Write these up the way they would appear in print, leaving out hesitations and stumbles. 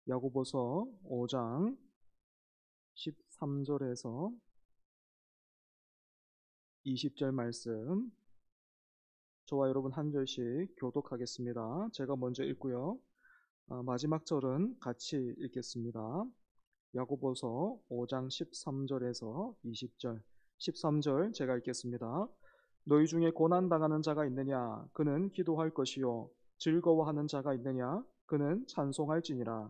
야고보서 5장 13절에서 20절 말씀, 저와 여러분 한 절씩 교독하겠습니다. 제가 먼저 읽고요. 마지막 절은 같이 읽겠습니다. 야고보서 5장 13절에서 20절, 13절 제가 읽겠습니다. 너희 중에 고난당하는 자가 있느냐? 그는 기도할 것이요. 즐거워하는 자가 있느냐? 그는 찬송할지니라.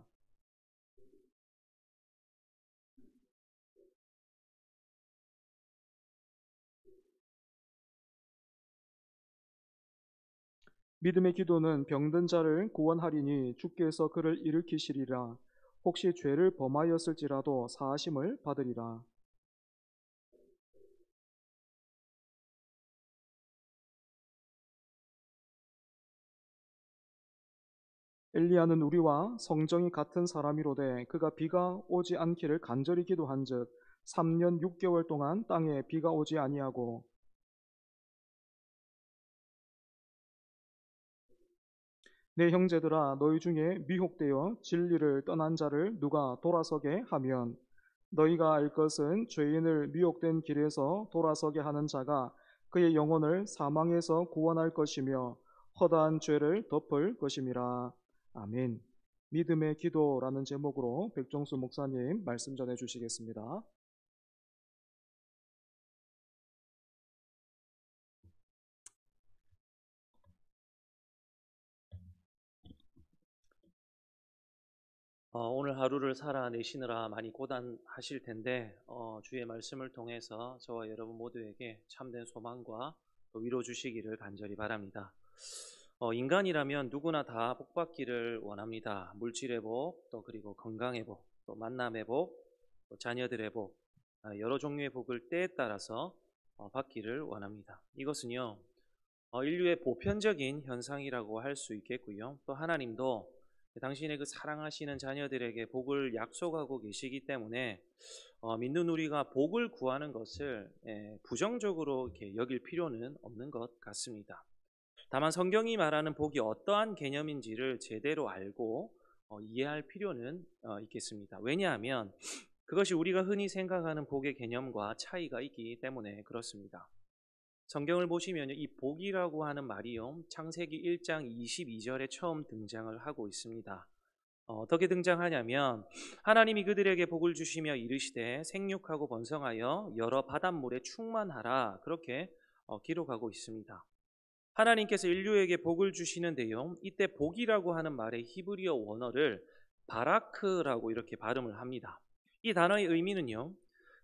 믿음의 기도는 병든 자를 구원하리니 주께서 그를 일으키시리라. 혹시 죄를 범하였을지라도 사하심을 받으리라. 엘리야는 우리와 성정이 같은 사람이로되 그가 비가 오지 않기를 간절히 기도한즉 3년 6개월 동안 땅에 비가 오지 아니하고, 내 형제들아 너희 중에 미혹되어 진리를 떠난 자를 누가 돌아서게 하면, 너희가 알 것은 죄인을 미혹된 길에서 돌아서게 하는 자가 그의 영혼을 사망에서 구원할 것이며 허다한 죄를 덮을 것임이라. 아멘. 믿음의 기도라는 제목으로 백종수 목사님 말씀 전해 주시겠습니다. 오늘 하루를 살아내시느라 많이 고단하실 텐데 주의 말씀을 통해서 저와 여러분 모두에게 참된 소망과 또 위로 주시기를 간절히 바랍니다. 인간이라면 누구나 다 복받기를 원합니다. 물질의 복, 또 그리고 건강의 복, 또 만남의 복, 또 자녀들의 복, 여러 종류의 복을 때에 따라서 받기를 원합니다. 이것은요, 인류의 보편적인 현상이라고 할 수 있겠고요. 또 하나님도 당신의 그 사랑하시는 자녀들에게 복을 약속하고 계시기 때문에 믿는 우리가 복을 구하는 것을 부정적으로 이렇게 여길 필요는 없는 것 같습니다. 다만 성경이 말하는 복이 어떠한 개념인지를 제대로 알고 이해할 필요는 있겠습니다. 왜냐하면 그것이 우리가 흔히 생각하는 복의 개념과 차이가 있기 때문에 그렇습니다. 성경을 보시면 이 복이라고 하는 말이요, 창세기 1장 22절에 처음 등장을 하고 있습니다. 어떻게 등장하냐면 하나님이 그들에게 복을 주시며 이르시되 생육하고 번성하여 여러 바닷물에 충만하라, 그렇게 기록하고 있습니다. 하나님께서 인류에게 복을 주시는데요, 이때 복이라고 하는 말의 히브리어 원어를 바라크라고 이렇게 발음을 합니다. 이 단어의 의미는요,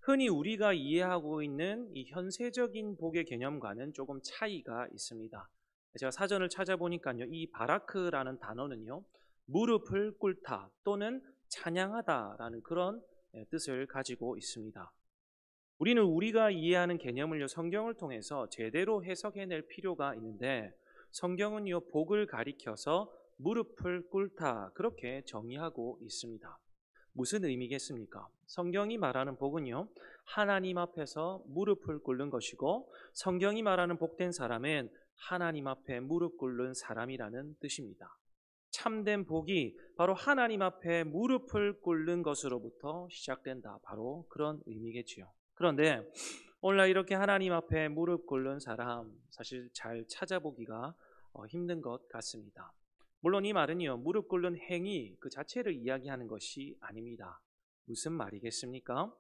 흔히 우리가 이해하고 있는 이 현세적인 복의 개념과는 조금 차이가 있습니다. 제가 사전을 찾아보니까요, 이 바라크라는 단어는요, 무릎을 꿇다 또는 찬양하다라는 그런 뜻을 가지고 있습니다. 우리는 우리가 이해하는 개념을요, 성경을 통해서 제대로 해석해낼 필요가 있는데, 성경은요, 복을 가리켜서 무릎을 꿇다 그렇게 정의하고 있습니다. 무슨 의미겠습니까? 성경이 말하는 복은요, 하나님 앞에서 무릎을 꿇는 것이고, 성경이 말하는 복된 사람은 하나님 앞에 무릎 꿇는 사람이라는 뜻입니다. 참된 복이 바로 하나님 앞에 무릎을 꿇는 것으로부터 시작된다, 바로 그런 의미겠지요. 그런데 오늘날 이렇게 하나님 앞에 무릎 꿇는 사람, 사실 잘 찾아보기가 힘든 것 같습니다. 물론 이 말은요, 무릎 꿇는 행위 그 자체를 이야기하는 것이 아닙니다. 무슨 말이겠습니까?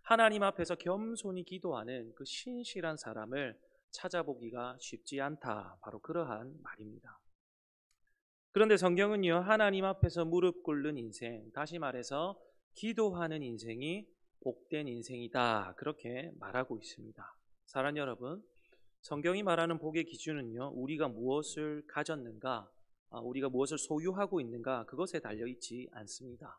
하나님 앞에서 겸손히 기도하는 그 신실한 사람을 찾아보기가 쉽지 않다, 바로 그러한 말입니다. 그런데 성경은요, 하나님 앞에서 무릎 꿇는 인생, 다시 말해서 기도하는 인생이 복된 인생이다, 그렇게 말하고 있습니다. 사랑하는 여러분, 성경이 말하는 복의 기준은요, 우리가 무엇을 가졌는가, 우리가 무엇을 소유하고 있는가, 그것에 달려있지 않습니다.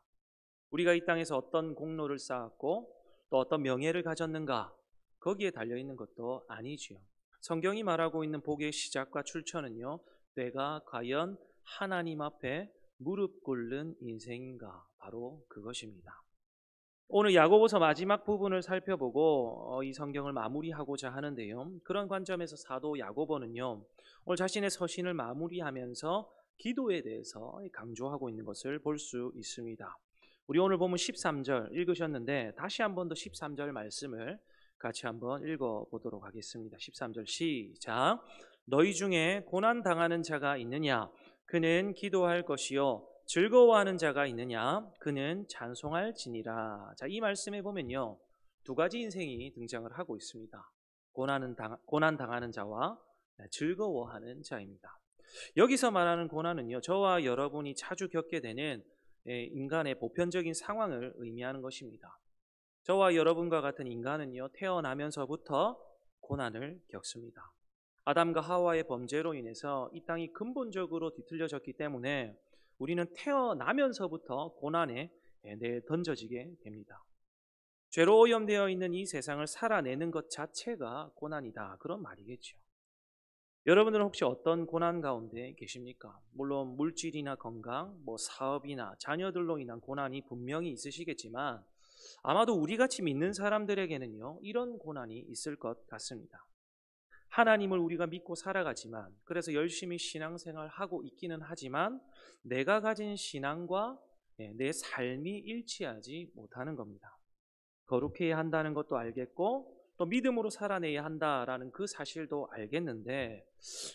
우리가 이 땅에서 어떤 공로를 쌓았고 또 어떤 명예를 가졌는가, 거기에 달려있는 것도 아니지요. 성경이 말하고 있는 복의 시작과 출처는요, 내가 과연 하나님 앞에 무릎 꿇는 인생인가, 바로 그것입니다. 오늘 야고보서 마지막 부분을 살펴보고 이 성경을 마무리하고자 하는데요, 그런 관점에서 사도 야고보는요, 오늘 자신의 서신을 마무리하면서 기도에 대해서 강조하고 있는 것을 볼 수 있습니다. 우리 오늘 보면 13절 읽으셨는데 다시 한 번 더 13절 말씀을 같이 한번 읽어보도록 하겠습니다. 13절 시작. 너희 중에 고난 당하는 자가 있느냐? 그는 기도할 것이요. 즐거워하는 자가 있느냐? 그는 찬송할지니라. 자, 이 말씀에 보면요, 두 가지 인생이 등장을 하고 있습니다. 고난 당하는 자와 즐거워하는 자입니다. 여기서 말하는 고난은요, 저와 여러분이 자주 겪게 되는 인간의 보편적인 상황을 의미하는 것입니다. 저와 여러분과 같은 인간은요, 태어나면서부터 고난을 겪습니다. 아담과 하와의 범죄로 인해서 이 땅이 근본적으로 뒤틀려졌기 때문에 우리는 태어나면서부터 고난에 던져지게 됩니다. 죄로 오염되어 있는 이 세상을 살아내는 것 자체가 고난이다, 그런 말이겠죠. 여러분들은 혹시 어떤 고난 가운데 계십니까? 물론 물질이나 건강, 사업이나 자녀들로 인한 고난이 분명히 있으시겠지만 아마도 우리같이 믿는 사람들에게는요, 이런 고난이 있을 것 같습니다. 하나님을 우리가 믿고 살아가지만, 그래서 열심히 신앙생활하고 있기는 하지만 내가 가진 신앙과 내 삶이 일치하지 못하는 겁니다. 거룩해야 한다는 것도 알겠고 또 믿음으로 살아내야 한다라는 그 사실도 알겠는데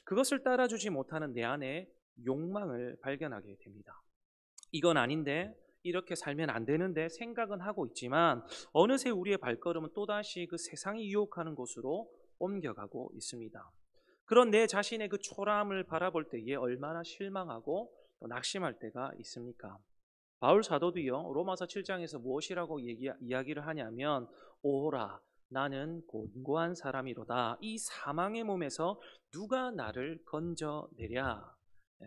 그것을 따라주지 못하는 내 안에 욕망을 발견하게 됩니다. 이건 아닌데, 이렇게 살면 안 되는데 생각은 하고 있지만 어느새 우리의 발걸음은 또다시 그 세상이 유혹하는 곳으로 옮겨가고 있습니다. 그런 내 자신의 그 초라함을 바라볼 때에 얼마나 실망하고 또 낙심할 때가 있습니까? 바울 사도도요, 로마서 7장에서 무엇이라고 이야기를 하냐면, 오호라 나는 곤고한 사람이로다. 이 사망의 몸에서 누가 나를 건져내랴.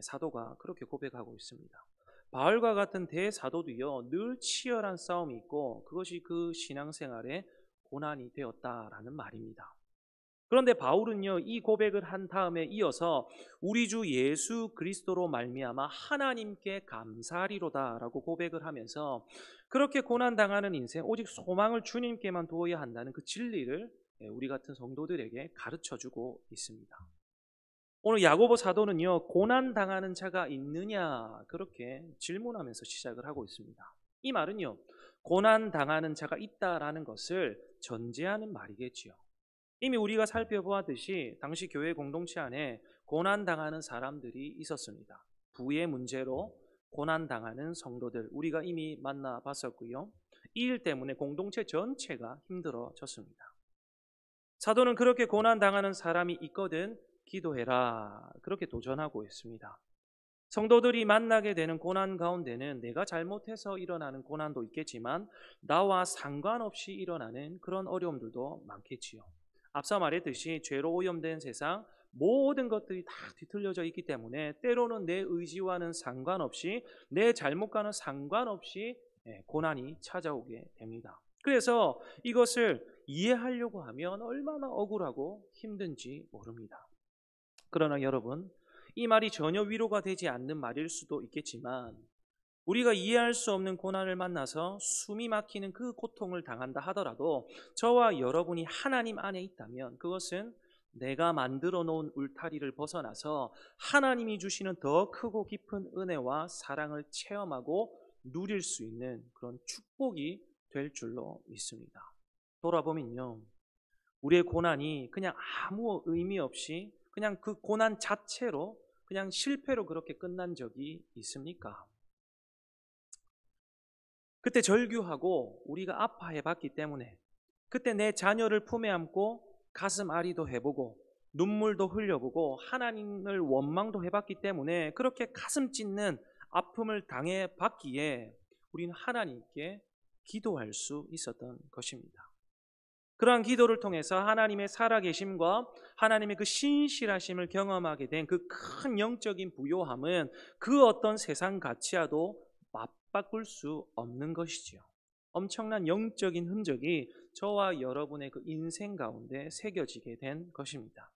사도가 그렇게 고백하고 있습니다. 바울과 같은 대사도도요, 늘 치열한 싸움이 있고 그것이 그 신앙생활의 고난이 되었다라는 말입니다. 그런데 바울은요, 이 고백을 한 다음에 이어서 우리 주 예수 그리스도로 말미암아 하나님께 감사하리로다라고 고백을 하면서 그렇게 고난 당하는 인생, 오직 소망을 주님께만 두어야 한다는 그 진리를 우리 같은 성도들에게 가르쳐주고 있습니다. 오늘 야고보 사도는요, 고난 당하는 자가 있느냐 그렇게 질문하면서 시작을 하고 있습니다. 이 말은요, 고난 당하는 자가 있다라는 것을 전제하는 말이겠지요. 이미 우리가 살펴보았듯이 당시 교회 공동체 안에 고난당하는 사람들이 있었습니다. 부의 문제로 고난당하는 성도들, 우리가 이미 만나봤었고요. 이 일 때문에 공동체 전체가 힘들어졌습니다. 사도는 그렇게 고난당하는 사람이 있거든 기도해라, 그렇게 도전하고 있습니다. 성도들이 만나게 되는 고난 가운데는 내가 잘못해서 일어나는 고난도 있겠지만 나와 상관없이 일어나는 그런 어려움들도 많겠지요. 앞서 말했듯이 죄로 오염된 세상, 모든 것들이 다 뒤틀려져 있기 때문에 때로는 내 의지와는 상관없이, 내 잘못과는 상관없이 고난이 찾아오게 됩니다. 그래서 이것을 이해하려고 하면 얼마나 억울하고 힘든지 모릅니다. 그러나 여러분, 이 말이 전혀 위로가 되지 않는 말일 수도 있겠지만 우리가 이해할 수 없는 고난을 만나서 숨이 막히는 그 고통을 당한다 하더라도 저와 여러분이 하나님 안에 있다면 그것은 내가 만들어 놓은 울타리를 벗어나서 하나님이 주시는 더 크고 깊은 은혜와 사랑을 체험하고 누릴 수 있는 그런 축복이 될 줄로 믿습니다. 돌아보면요, 우리의 고난이 그냥 아무 의미 없이 그냥 그 고난 자체로 그냥 실패로 그렇게 끝난 적이 있습니까? 그때 절규하고 우리가 아파해 봤기 때문에, 그때 내 자녀를 품에 안고 가슴 아리도 해보고 눈물도 흘려보고 하나님을 원망도 해봤기 때문에 그렇게 가슴 찢는 아픔을 당해 봤기에 우리는 하나님께 기도할 수 있었던 것입니다. 그러한 기도를 통해서 하나님의 살아계심과 하나님의 그 신실하심을 경험하게 된 그 큰 영적인 부요함은 그 어떤 세상 가치와도 맞바꿀 수 없는 것이지요. 엄청난 영적인 흔적이 저와 여러분의 그 인생 가운데 새겨지게 된 것입니다.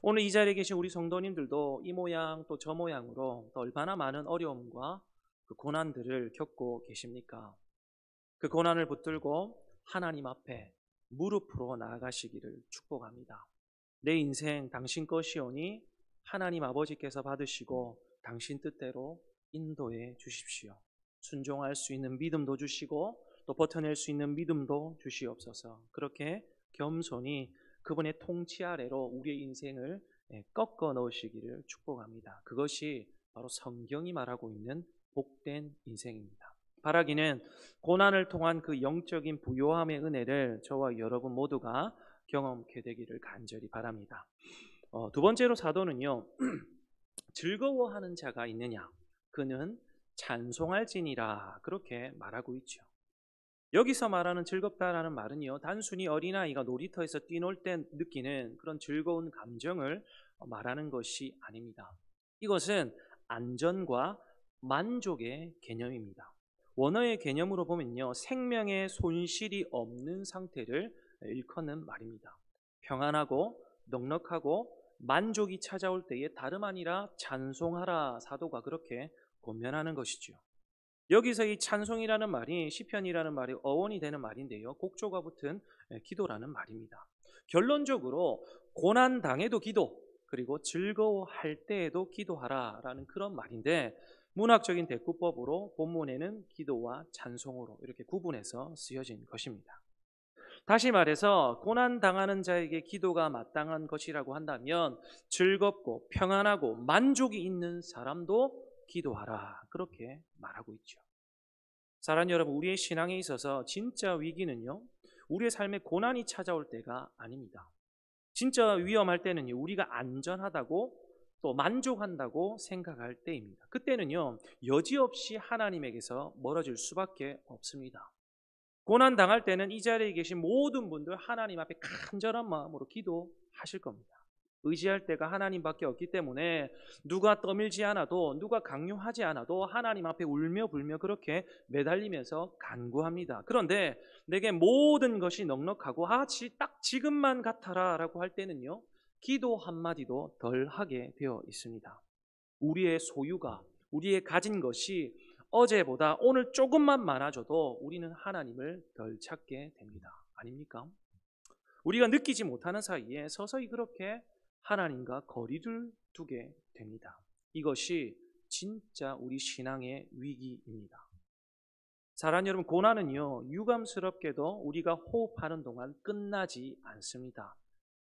오늘 이 자리에 계신 우리 성도님들도 이 모양 또 저 모양으로 또 얼마나 많은 어려움과 그 고난들을 겪고 계십니까? 그 고난을 붙들고 하나님 앞에 무릎으로 나아가시기를 축복합니다. 내 인생 당신 것이오니 하나님 아버지께서 받으시고 당신 뜻대로 인도해 주십시오. 순종할 수 있는 믿음도 주시고 또 버텨낼 수 있는 믿음도 주시옵소서. 그렇게 겸손히 그분의 통치 아래로 우리의 인생을 꺾어 넣으시기를 축복합니다. 그것이 바로 성경이 말하고 있는 복된 인생입니다. 바라기는 고난을 통한 그 영적인 부요함의 은혜를 저와 여러분 모두가 경험케 되기를 간절히 바랍니다. 두 번째로 사도는요. 즐거워하는 자가 있느냐? 그는 찬송할지니라 그렇게 말하고 있죠. 여기서 말하는 즐겁다라는 말은요, 단순히 어린아이가 놀이터에서 뛰놀 때 느끼는 그런 즐거운 감정을 말하는 것이 아닙니다. 이것은 안전과 만족의 개념입니다. 원어의 개념으로 보면요, 생명의 손실이 없는 상태를 일컫는 말입니다. 평안하고 넉넉하고 만족이 찾아올 때에 다름 아니라 찬송하라 사도가 그렇게 권면하는 것이죠. 여기서 이 찬송이라는 말이 시편이라는 말이 어원이 되는 말인데요. 곡조가 붙은 기도라는 말입니다. 결론적으로 고난 당해도 기도, 그리고 즐거워할 때에도 기도하라라는 그런 말인데 문학적인 대꾸법으로 본문에는 기도와 찬송으로 이렇게 구분해서 쓰여진 것입니다. 다시 말해서 고난 당하는 자에게 기도가 마땅한 것이라고 한다면 즐겁고 평안하고 만족이 있는 사람도 기도하라 그렇게 말하고 있죠. 사랑하는 여러분, 우리의 신앙에 있어서 진짜 위기는요, 우리의 삶에 고난이 찾아올 때가 아닙니다. 진짜 위험할 때는요, 우리가 안전하다고 또 만족한다고 생각할 때입니다. 그때는요, 여지없이 하나님에게서 멀어질 수밖에 없습니다. 고난 당할 때는 이 자리에 계신 모든 분들 하나님 앞에 간절한 마음으로 기도하실 겁니다. 의지할 때가 하나님밖에 없기 때문에 누가 떠밀지 않아도 누가 강요하지 않아도 하나님 앞에 울며 불며 그렇게 매달리면서 간구합니다. 그런데 내게 모든 것이 넉넉하고 딱 지금만 같아라 라고 할 때는요, 기도 한마디도 덜 하게 되어 있습니다. 우리의 소유가, 우리의 가진 것이 어제보다 오늘 조금만 많아져도 우리는 하나님을 덜 찾게 됩니다. 아닙니까? 우리가 느끼지 못하는 사이에 서서히 그렇게 하나님과 거리를 두게 됩니다. 이것이 진짜 우리 신앙의 위기입니다. 사랑하는 여러분, 고난은요, 유감스럽게도 우리가 호흡하는 동안 끝나지 않습니다.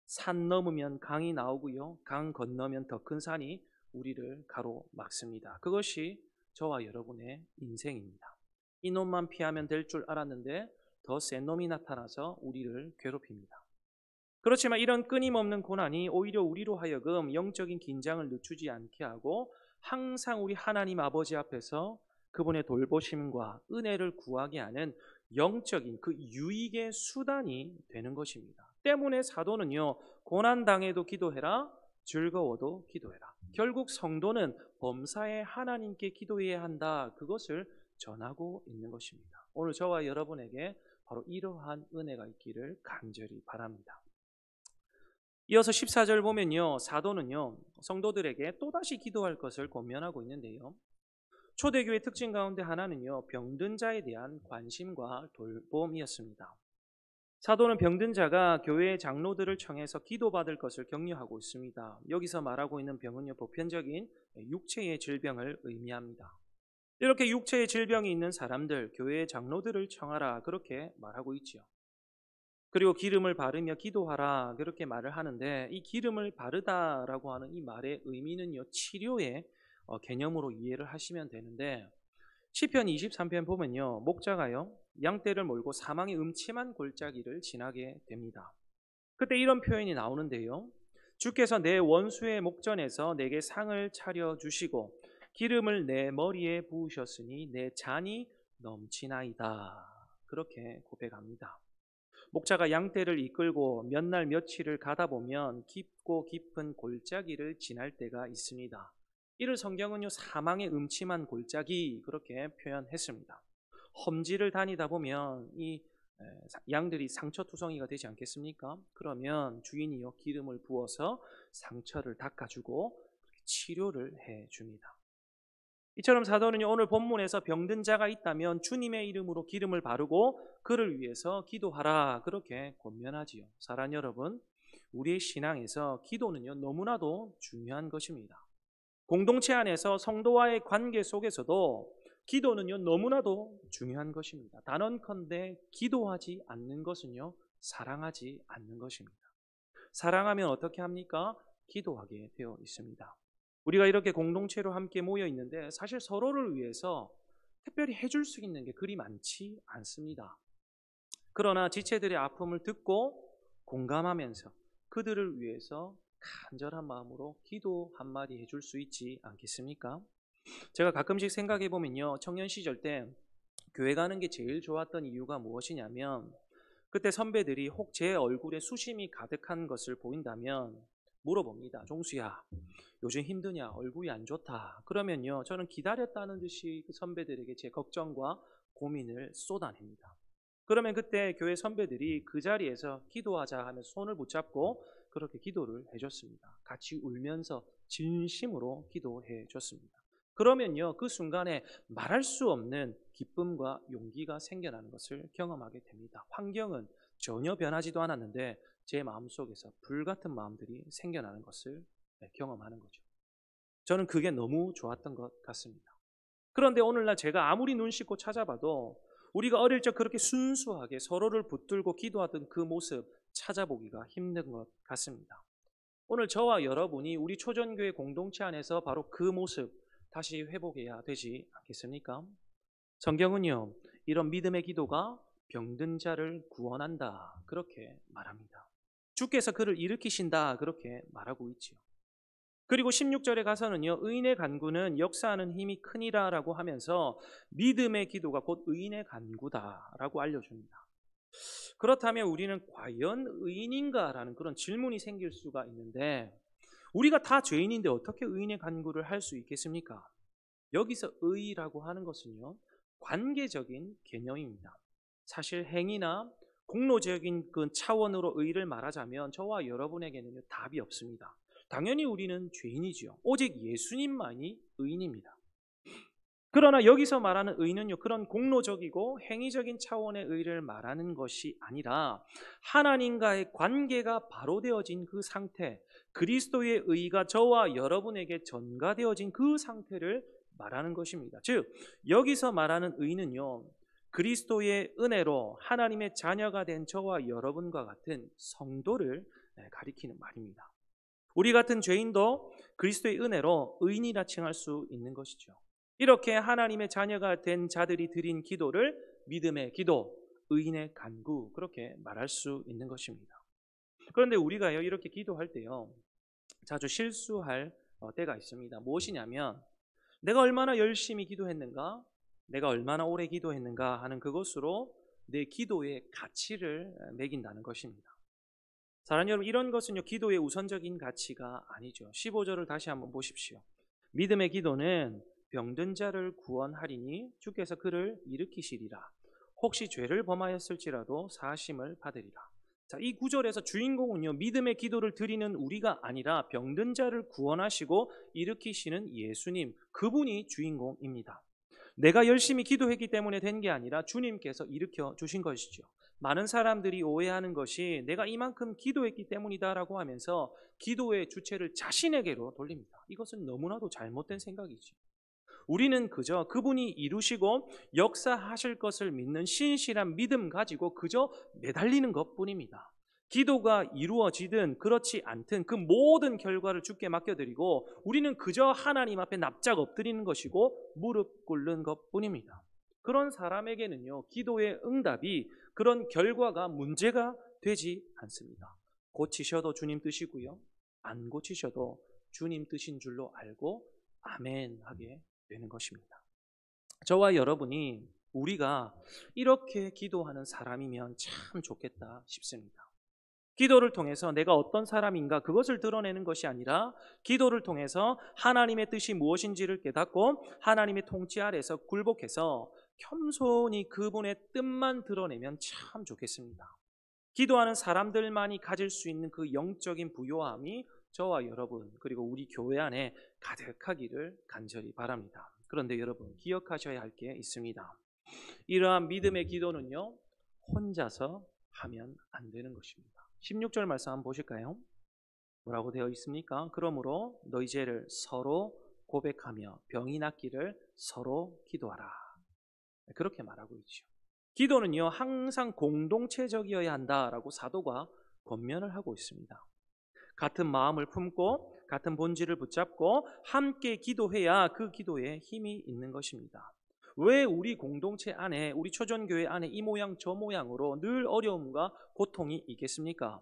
산 넘으면 강이 나오고요, 강 건너면 더 큰 산이 우리를 가로막습니다. 그것이 저와 여러분의 인생입니다. 이놈만 피하면 될 줄 알았는데 더 센 놈이 나타나서 우리를 괴롭힙니다. 그렇지만 이런 끊임없는 고난이 오히려 우리로 하여금 영적인 긴장을 늦추지 않게 하고 항상 우리 하나님 아버지 앞에서 그분의 돌보심과 은혜를 구하게 하는 영적인 그 유익의 수단이 되는 것입니다. 때문에 사도는요, 고난당해도 기도해라, 즐거워도 기도해라. 결국 성도는 범사에 하나님께 기도해야 한다, 그것을 전하고 있는 것입니다. 오늘 저와 여러분에게 바로 이러한 은혜가 있기를 간절히 바랍니다. 이어서 14절 보면요, 사도는요, 성도들에게 또다시 기도할 것을 권면하고 있는데요. 초대교회 특징 가운데 하나는요, 병든 자에 대한 관심과 돌봄이었습니다. 사도는 병든 자가 교회의 장로들을 청해서 기도받을 것을 격려하고 있습니다. 여기서 말하고 있는 병은요, 보편적인 육체의 질병을 의미합니다. 이렇게 육체의 질병이 있는 사람들, 교회의 장로들을 청하라 그렇게 말하고 있죠. 그리고 기름을 바르며 기도하라 그렇게 말을 하는데, 이 기름을 바르다라고 하는 이 말의 의미는요, 치료의 개념으로 이해를 하시면 되는데, 시편 23편 보면요, 목자가요 양떼를 몰고 사망의 음침한 골짜기를 지나게 됩니다. 그때 이런 표현이 나오는데요, 주께서 내 원수의 목전에서 내게 상을 차려주시고 기름을 내 머리에 부으셨으니 내 잔이 넘치나이다 그렇게 고백합니다. 목자가 양떼를 이끌고 몇 날 며칠을 가다 보면 깊고 깊은 골짜기를 지날 때가 있습니다. 이를 성경은요, 사망의 음침한 골짜기 그렇게 표현했습니다. 험지를 다니다 보면 이 양들이 상처투성이가 되지 않겠습니까? 그러면 주인이요, 기름을 부어서 상처를 닦아주고 치료를 해줍니다. 이처럼 사도는요, 오늘 본문에서 병든 자가 있다면 주님의 이름으로 기름을 바르고 그를 위해서 기도하라 그렇게 권면하지요. 사랑하는 여러분, 우리의 신앙에서 기도는요, 너무나도 중요한 것입니다. 공동체 안에서 성도와의 관계 속에서도 기도는요 너무나도 중요한 것입니다. 단언컨대 기도하지 않는 것은요 사랑하지 않는 것입니다. 사랑하면 어떻게 합니까? 기도하게 되어 있습니다. 우리가 이렇게 공동체로 함께 모여 있는데 사실 서로를 위해서 특별히 해줄 수 있는 게 그리 많지 않습니다. 그러나 지체들의 아픔을 듣고 공감하면서 그들을 위해서 간절한 마음으로 기도 한마디 해줄 수 있지 않겠습니까? 제가 가끔씩 생각해 보면요, 청년 시절 때 교회 가는 게 제일 좋았던 이유가 무엇이냐면 그때 선배들이 혹 제 얼굴에 수심이 가득한 것을 보인다면 물어봅니다. 종수야, 요즘 힘드냐? 얼굴이 안 좋다. 그러면요, 저는 기다렸다는 듯이 그 선배들에게 제 걱정과 고민을 쏟아냅니다. 그러면 그때 교회 선배들이 그 자리에서 기도하자 하면서 손을 붙잡고 그렇게 기도를 해줬습니다. 같이 울면서 진심으로 기도해 줬습니다. 그러면요, 그 순간에 말할 수 없는 기쁨과 용기가 생겨나는 것을 경험하게 됩니다. 환경은 전혀 변하지도 않았는데 제 마음속에서 불같은 마음들이 생겨나는 것을 경험하는 거죠. 저는 그게 너무 좋았던 것 같습니다. 그런데 오늘날 제가 아무리 눈 씻고 찾아봐도 우리가 어릴 적 그렇게 순수하게 서로를 붙들고 기도하던 그 모습 찾아보기가 힘든 것 같습니다. 오늘 저와 여러분이 우리 초전교회 공동체 안에서 바로 그 모습 다시 회복해야 되지 않겠습니까? 성경은요, 이런 믿음의 기도가 병든 자를 구원한다 그렇게 말합니다. 주께서 그를 일으키신다 그렇게 말하고 있지요. 그리고 16절에 가서는요, 의인의 간구는 역사하는 힘이 크니라라고 하면서 믿음의 기도가 곧 의인의 간구다라고 알려줍니다. 그렇다면 우리는 과연 의인인가라는 그런 질문이 생길 수가 있는데 우리가 다 죄인인데 어떻게 의인의 간구를 할 수 있겠습니까? 여기서 의라고 하는 것은요, 관계적인 개념입니다. 사실 행위나 공로적인 그 차원으로 의를 말하자면 저와 여러분에게는 답이 없습니다. 당연히 우리는 죄인이지요. 오직 예수님만이 의인입니다. 그러나 여기서 말하는 의는요, 그런 공로적이고 행위적인 차원의 의를 말하는 것이 아니라 하나님과의 관계가 바로 되어진 그 상태, 그리스도의 의가 저와 여러분에게 전가되어진 그 상태를 말하는 것입니다. 즉, 여기서 말하는 의는요, 그리스도의 은혜로 하나님의 자녀가 된 저와 여러분과 같은 성도를 가리키는 말입니다. 우리 같은 죄인도 그리스도의 은혜로 의인이라 칭할 수 있는 것이죠. 이렇게 하나님의 자녀가 된 자들이 드린 기도를 믿음의 기도, 의인의 간구 그렇게 말할 수 있는 것입니다. 그런데 우리가요 이렇게 기도할 때요 자주 실수할 때가 있습니다. 무엇이냐면 내가 얼마나 열심히 기도했는가, 내가 얼마나 오래 기도했는가 하는 그것으로 내 기도의 가치를 매긴다는 것입니다. 사랑하는 여러분, 이런 것은요 기도의 우선적인 가치가 아니죠. 15절을 다시 한번 보십시오. 믿음의 기도는 병든 자를 구원하리니 주께서 그를 일으키시리라. 혹시 죄를 범하였을지라도 사하심을 받으리라. 자, 이 구절에서 주인공은요 믿음의 기도를 드리는 우리가 아니라 병든 자를 구원하시고 일으키시는 예수님, 그분이 주인공입니다. 내가 열심히 기도했기 때문에 된 게 아니라 주님께서 일으켜 주신 것이죠. 많은 사람들이 오해하는 것이 내가 이만큼 기도했기 때문이다라고 하면서 기도의 주체를 자신에게로 돌립니다. 이것은 너무나도 잘못된 생각이죠. 우리는 그저 그분이 이루시고 역사하실 것을 믿는 신실한 믿음 가지고 그저 매달리는 것뿐입니다. 기도가 이루어지든 그렇지 않든 그 모든 결과를 주께 맡겨드리고 우리는 그저 하나님 앞에 납작 엎드리는 것이고 무릎 꿇는 것뿐입니다. 그런 사람에게는요 기도의 응답이 그런 결과가 문제가 되지 않습니다. 고치셔도 주님 뜻이고요, 안 고치셔도 주님 뜻인 줄로 알고 아멘 하게 되는 것입니다. 저와 여러분이 우리가 이렇게 기도하는 사람이면 참 좋겠다 싶습니다. 기도를 통해서 내가 어떤 사람인가 그것을 드러내는 것이 아니라 기도를 통해서 하나님의 뜻이 무엇인지를 깨닫고 하나님의 통치 아래서 굴복해서 겸손히 그분의 뜻만 드러내면 참 좋겠습니다. 기도하는 사람들만이 가질 수 있는 그 영적인 부요함이 저와 여러분 그리고 우리 교회 안에 가득하기를 간절히 바랍니다. 그런데 여러분 기억하셔야 할 게 있습니다. 이러한 믿음의 기도는요 혼자서 하면 안 되는 것입니다. 16절 말씀 한번 보실까요? 뭐라고 되어 있습니까? 그러므로 너희 죄를 서로 고백하며 병이 낫기를 서로 기도하라. 그렇게 말하고 있죠. 기도는요, 항상 공동체적이어야 한다라고 사도가 권면을 하고 있습니다. 같은 마음을 품고 같은 본질을 붙잡고 함께 기도해야 그 기도에 힘이 있는 것입니다. 왜 우리 공동체 안에, 우리 초전교회 안에 이 모양 저 모양으로 늘 어려움과 고통이 있겠습니까?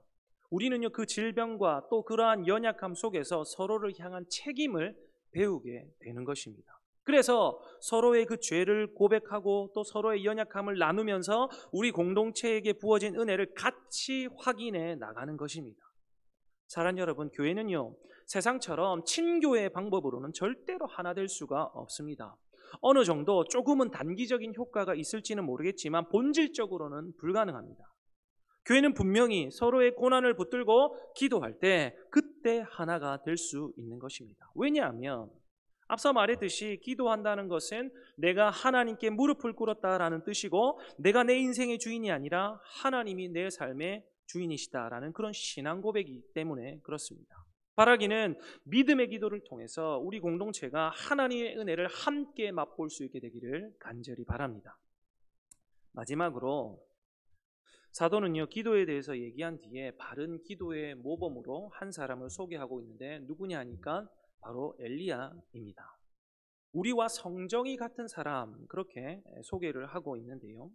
우리는요, 그 질병과 또 그러한 연약함 속에서 서로를 향한 책임을 배우게 되는 것입니다. 그래서 서로의 그 죄를 고백하고 또 서로의 연약함을 나누면서 우리 공동체에게 부어진 은혜를 같이 확인해 나가는 것입니다. 사랑하는 여러분, 교회는요, 세상처럼 친교의 방법으로는 절대로 하나 될 수가 없습니다. 어느 정도 조금은 단기적인 효과가 있을지는 모르겠지만 본질적으로는 불가능합니다. 교회는 분명히 서로의 고난을 붙들고 기도할 때 그때 하나가 될 수 있는 것입니다. 왜냐하면 앞서 말했듯이 기도한다는 것은 내가 하나님께 무릎을 꿇었다라는 뜻이고 내가 내 인생의 주인이 아니라 하나님이 내 삶의 주인이시다라는 그런 신앙 고백이기 때문에 그렇습니다. 바라기는 믿음의 기도를 통해서 우리 공동체가 하나님의 은혜를 함께 맛볼 수 있게 되기를 간절히 바랍니다. 마지막으로 사도는요, 기도에 대해서 얘기한 뒤에 바른 기도의 모범으로 한 사람을 소개하고 있는데 누구냐 하니까 바로 엘리야입니다. 우리와 성정이 같은 사람, 그렇게 소개를 하고 있는데요.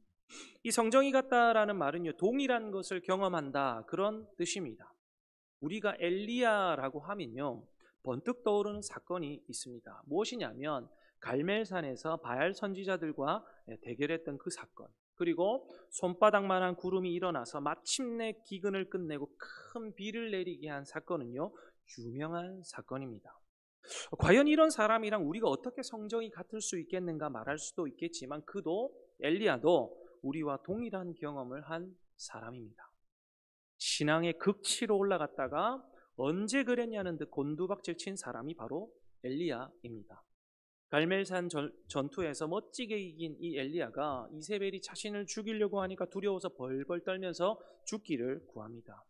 이 성정이 같다라는 말은요, 동일한 것을 경험한다, 그런 뜻입니다. 우리가 엘리야라고 하면요, 번뜩 떠오르는 사건이 있습니다. 무엇이냐면 갈멜산에서 바알 선지자들과 대결했던 그 사건, 그리고 손바닥만한 구름이 일어나서 마침내 기근을 끝내고 큰 비를 내리게 한 사건은요, 유명한 사건입니다. 과연 이런 사람이랑 우리가 어떻게 성정이 같을 수 있겠는가 말할 수도 있겠지만 그도, 엘리야도 우리와 동일한 경험을 한 사람입니다. 신앙의 극치로 올라갔다가 언제 그랬냐는 듯 곤두박질 친 사람이 바로 엘리야입니다. 갈멜산 전투에서 멋지게 이긴 이 엘리야가 이세벨이 자신을 죽이려고 하니까 두려워서 벌벌 떨면서 죽기를 구합니다.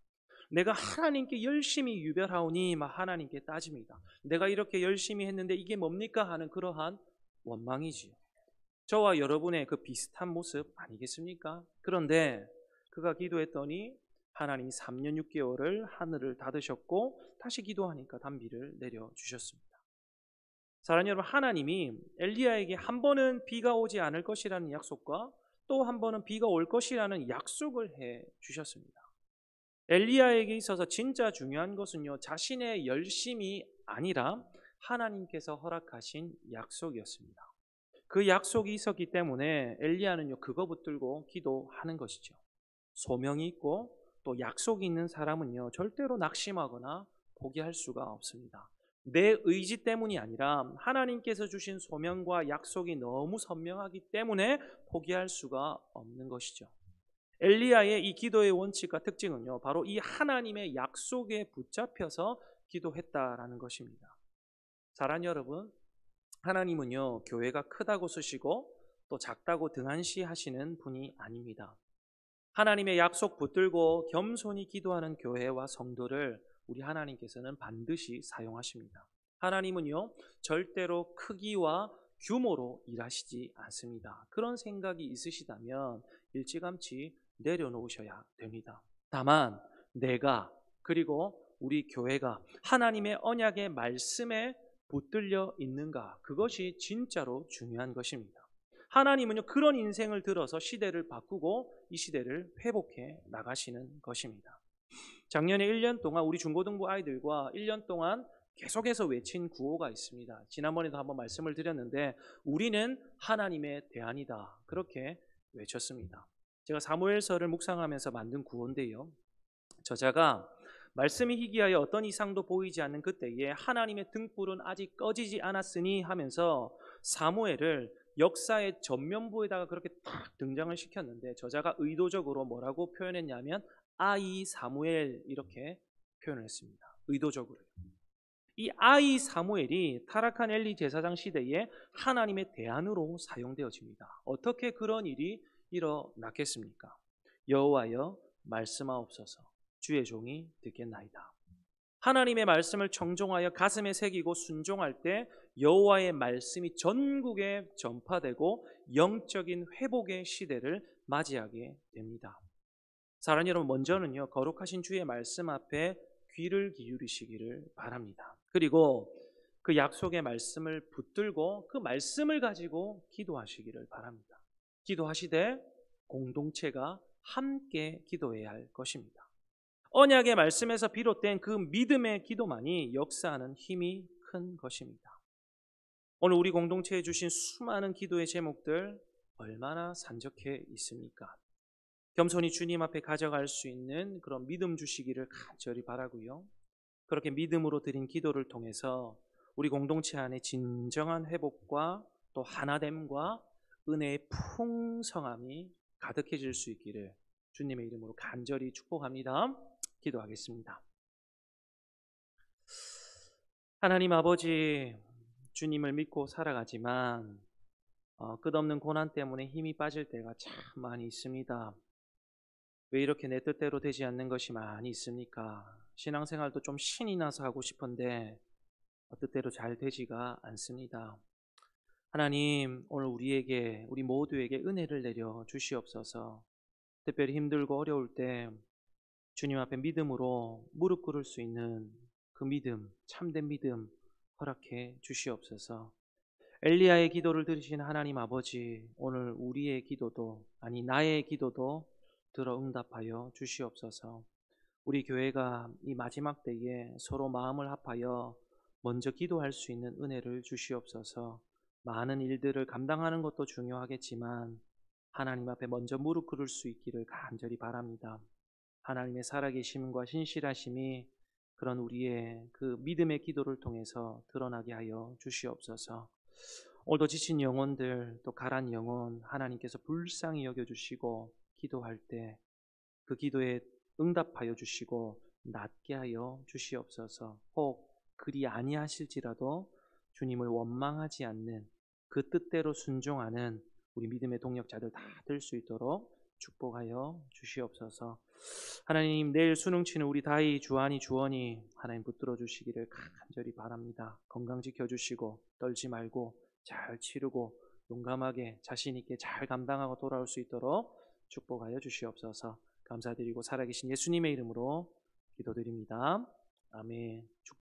내가 하나님께 열심히 유별하오니 막 하나님께 따집니다. 내가 이렇게 열심히 했는데 이게 뭡니까 하는 그러한 원망이지요. 저와 여러분의 그 비슷한 모습 아니겠습니까? 그런데 그가 기도했더니 하나님이 3년 6개월을 하늘을 닫으셨고 다시 기도하니까 단비를 내려주셨습니다. 사랑하는 여러분, 하나님이 엘리야에게 한 번은 비가 오지 않을 것이라는 약속과 또 한 번은 비가 올 것이라는 약속을 해 주셨습니다. 엘리야에게 있어서 진짜 중요한 것은요, 자신의 열심이 아니라 하나님께서 허락하신 약속이었습니다. 그 약속이 있었기 때문에 엘리야는요, 그거 붙들고 기도하는 것이죠. 소명이 있고 또 약속이 있는 사람은요, 절대로 낙심하거나 포기할 수가 없습니다. 내 의지 때문이 아니라 하나님께서 주신 소명과 약속이 너무 선명하기 때문에 포기할 수가 없는 것이죠. 엘리야의 이 기도의 원칙과 특징은요, 바로 이 하나님의 약속에 붙잡혀서 기도했다라는 것입니다. 사랑하는 여러분, 하나님은요, 교회가 크다고 쓰시고 또 작다고 등한시하시는 분이 아닙니다. 하나님의 약속 붙들고 겸손히 기도하는 교회와 성도를 우리 하나님께서는 반드시 사용하십니다. 하나님은요, 절대로 크기와 규모로 일하시지 않습니다. 그런 생각이 있으시다면 일찌감치 내려놓으셔야 됩니다. 다만 내가, 그리고 우리 교회가 하나님의 언약의 말씀에 붙들려 있는가, 그것이 진짜로 중요한 것입니다. 하나님은요, 그런 인생을 들어서 시대를 바꾸고 이 시대를 회복해 나가시는 것입니다. 작년에 1년 동안 우리 중고등부 아이들과 1년 동안 계속해서 외친 구호가 있습니다. 지난번에도 한번 말씀을 드렸는데 우리는 하나님의 대안이다, 그렇게 외쳤습니다. 제가 사무엘서를 묵상하면서 만든 구호인데요, 저자가 말씀이 희귀하여 어떤 이상도 보이지 않는 그때에 하나님의 등불은 아직 꺼지지 않았으니 하면서 사무엘을 역사의 전면부에다가 그렇게 딱 등장을 시켰는데 저자가 의도적으로 뭐라고 표현했냐면 아이 사무엘, 이렇게 표현을 했습니다. 의도적으로. 이 아이 사무엘이 타락한 엘리 제사장 시대에 하나님의 대안으로 사용되어집니다. 어떻게 그런 일이 일어났겠습니까? 여호와여 말씀하옵소서, 주의 종이 듣겠나이다. 하나님의 말씀을 정종하여 가슴에 새기고 순종할 때 여호와의 말씀이 전국에 전파되고 영적인 회복의 시대를 맞이하게 됩니다. 사랑하는 여러분, 먼저는요, 거룩하신 주의 말씀 앞에 귀를 기울이시기를 바랍니다. 그리고 그 약속의 말씀을 붙들고 그 말씀을 가지고 기도하시기를 바랍니다. 기도하시되 공동체가 함께 기도해야 할 것입니다. 언약의 말씀에서 비롯된 그 믿음의 기도만이 역사하는 힘이 큰 것입니다. 오늘 우리 공동체에 주신 수많은 기도의 제목들 얼마나 산적해 있습니까? 겸손히 주님 앞에 가져갈 수 있는 그런 믿음 주시기를 간절히 바라고요. 그렇게 믿음으로 드린 기도를 통해서 우리 공동체 안에 진정한 회복과 또 하나됨과 은혜의 풍성함이 가득해질 수 있기를 주님의 이름으로 간절히 축복합니다. 기도하겠습니다. 하나님 아버지, 주님을 믿고 살아가지만 끝없는 고난 때문에 힘이 빠질 때가 참 많이 있습니다. 왜 이렇게 내 뜻대로 되지 않는 것이 많이 있습니까? 신앙생활도 좀 신이 나서 하고 싶은데 뜻대로 잘 되지가 않습니다. 하나님, 오늘 우리 모두에게 은혜를 내려 주시옵소서. 특별히 힘들고 어려울 때 주님 앞에 믿음으로 무릎 꿇을 수 있는 그 믿음, 참된 믿음 허락해 주시옵소서. 엘리야의 기도를 들으신 하나님 아버지, 오늘 우리의 기도도, 아니 나의 기도도 들어 응답하여 주시옵소서. 우리 교회가 이 마지막 때에 서로 마음을 합하여 먼저 기도할 수 있는 은혜를 주시옵소서. 많은 일들을 감당하는 것도 중요하겠지만 하나님 앞에 먼저 무릎 꿇을 수 있기를 간절히 바랍니다. 하나님의 살아계심과 신실하심이 그런 우리의 그 믿음의 기도를 통해서 드러나게 하여 주시옵소서. 오늘도 지친 영혼들, 또 가란 영혼 하나님께서 불쌍히 여겨주시고 기도할 때 그 기도에 응답하여 주시고 낫게 하여 주시옵소서. 혹 그리 아니하실지라도 주님을 원망하지 않는 그 뜻대로 순종하는 우리 믿음의 동력자들 다 될 수 있도록 축복하여 주시옵소서. 하나님, 내일 수능 치는 우리 다희, 주한이, 주원이 하나님 붙들어 주시기를 간절히 바랍니다. 건강 지켜주시고 떨지 말고 잘 치르고 용감하게 자신 있게 잘 감당하고 돌아올 수 있도록 축복하여 주시옵소서. 감사드리고 살아계신 예수님의 이름으로 기도드립니다. 아멘.